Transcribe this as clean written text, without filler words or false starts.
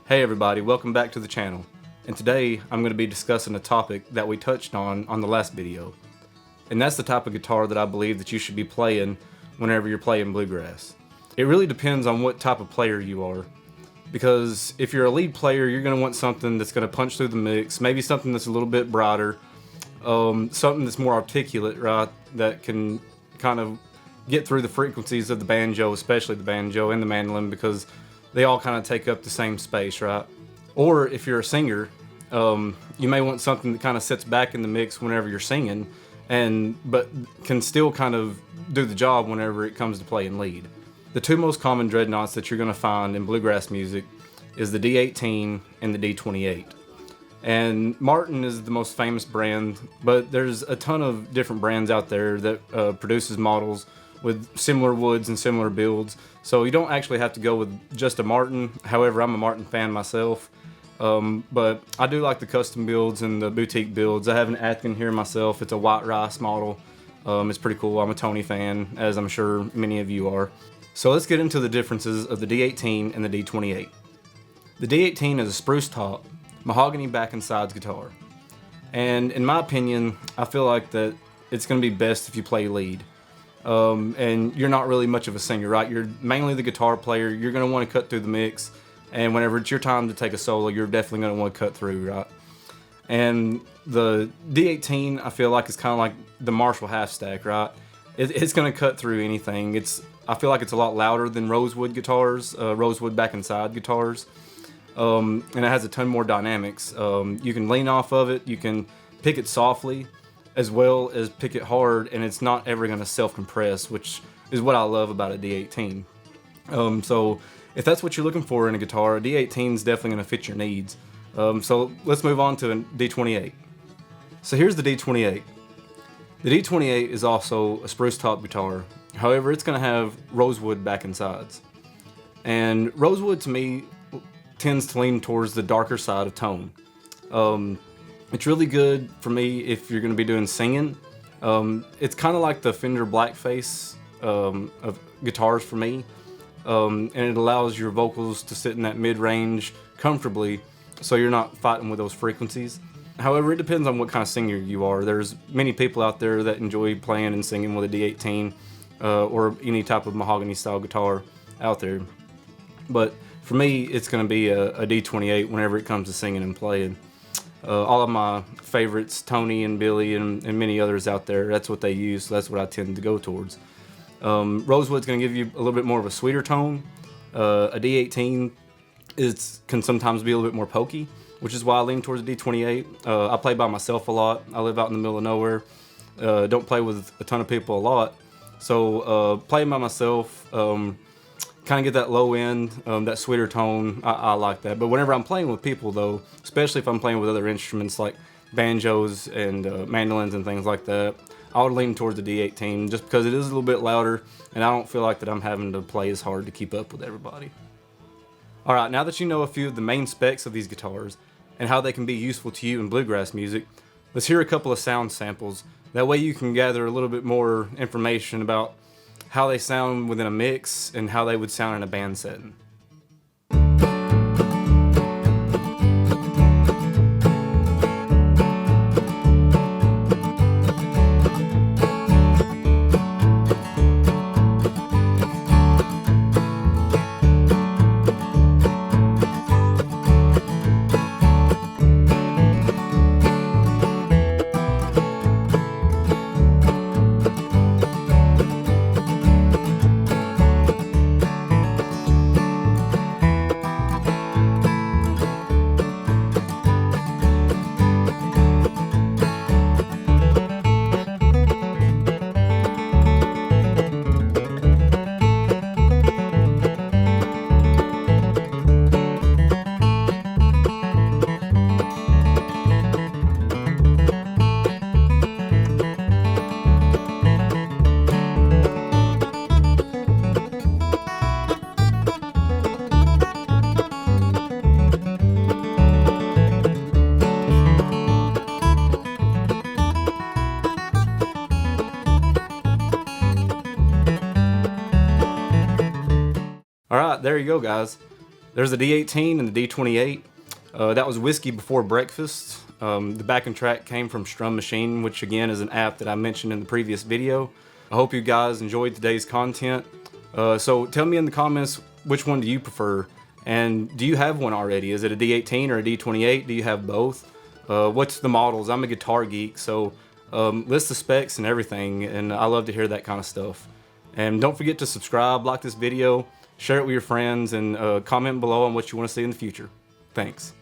Hey everybody, welcome back to the channel. And today I'm going to be discussing a topic that we touched on the last video. And that's the type of guitar that I believe that you should be playing whenever you're playing bluegrass. It really depends on what type of player you are. Because if you're a lead player, you're going to want something that's going to punch through the mix, maybe something that's a little bit brighter, something that's more articulate, right, that can kind of get through the frequencies of the banjo, especially the banjo and the mandolin, because they all kind of take up the same space, right? Or if you're a singer, you may want something that kind of sits back in the mix whenever you're singing, but can still kind of do the job whenever it comes to playing lead. The two most common dreadnoughts that you're going to find in bluegrass music is the D-18 and the D-28. And Martin is the most famous brand, but there's a ton of different brands out there that produces models with similar woods and similar builds, so you don't actually have to go with just a Martin. However, I'm a Martin fan myself, but I do like the custom builds and the boutique builds. I have an Atkin here myself. It's a white rice model. It's pretty cool. I'm a Tony fan, as I'm sure many of you are. So let's get into the differences of the D-18 and the D-28. The D-18 is a spruce top, mahogany back and sides guitar, and in my opinion, I feel like that it's going to be best if you play lead. And you're not really much of a singer, right? You're mainly the guitar player. You're going to want to cut through the mix, and whenever it's your time to take a solo, you're definitely going to want to cut through, right? And the D-18, I feel like, is kind of like the Marshall half stack, right? It's going to cut through anything. I feel like it's a lot louder than rosewood guitars, rosewood back and side guitars, and it has a ton more dynamics. You can lean off of it, you can pick it softly, as well as pick it hard, and it's not ever going to self-compress, which is what I love about a D-18. So if that's what you're looking for in a guitar, a D-18 is definitely going to fit your needs. So let's move on to a D-28. So here's the D-28. The D-28 is also a spruce top guitar. However, it's going to have rosewood back and sides. And rosewood, to me, tends to lean towards the darker side of tone. It's really good for me if you're going to be doing singing. It's kind of like the Fender Blackface of guitars for me, and it allows your vocals to sit in that mid-range comfortably, so you're not fighting with those frequencies. However, it depends on what kind of singer you are. There's many people out there that enjoy playing and singing with a D-18 or any type of mahogany style guitar out there. But for me, it's going to be a D-28 whenever it comes to singing and playing. All of my favorites, Tony and Billy and many others out there, that's what they use, so that's what I tend to go towards. Rosewood's going to give you a little bit more of a sweeter tone. A D-18 can sometimes be a little bit more pokey, which is why I lean towards a D-28. I play by myself a lot. I live out in the middle of nowhere. Don't play with a ton of people a lot. So playing by myself, kind of get that low end, that sweeter tone. I like that. But whenever I'm playing with people, though, especially if I'm playing with other instruments like banjos and mandolins and things like that, I would lean towards the D-18 just because it is a little bit louder, and I don't feel like that I'm having to play as hard to keep up with everybody. Alright, now that you know a few of the main specs of these guitars and how they can be useful to you in bluegrass music, let's hear a couple of sound samples. That way you can gather a little bit more information about how they sound within a mix and how they would sound in a band setting. Alright, there you go, guys. There's the D-18 and the D-28. That was Whiskey Before Breakfast. The backing track came from Strum Machine, which again is an app that I mentioned in the previous video. I hope you guys enjoyed today's content. So tell me in the comments, which one do you prefer? And do you have one already? Is it a D-18 or a D-28? Do you have both? What's the models? I'm a guitar geek, so list the specs and everything, and I love to hear that kind of stuff. And don't forget to subscribe, like this video, share it with your friends, and comment below on what you want to see in the future. Thanks.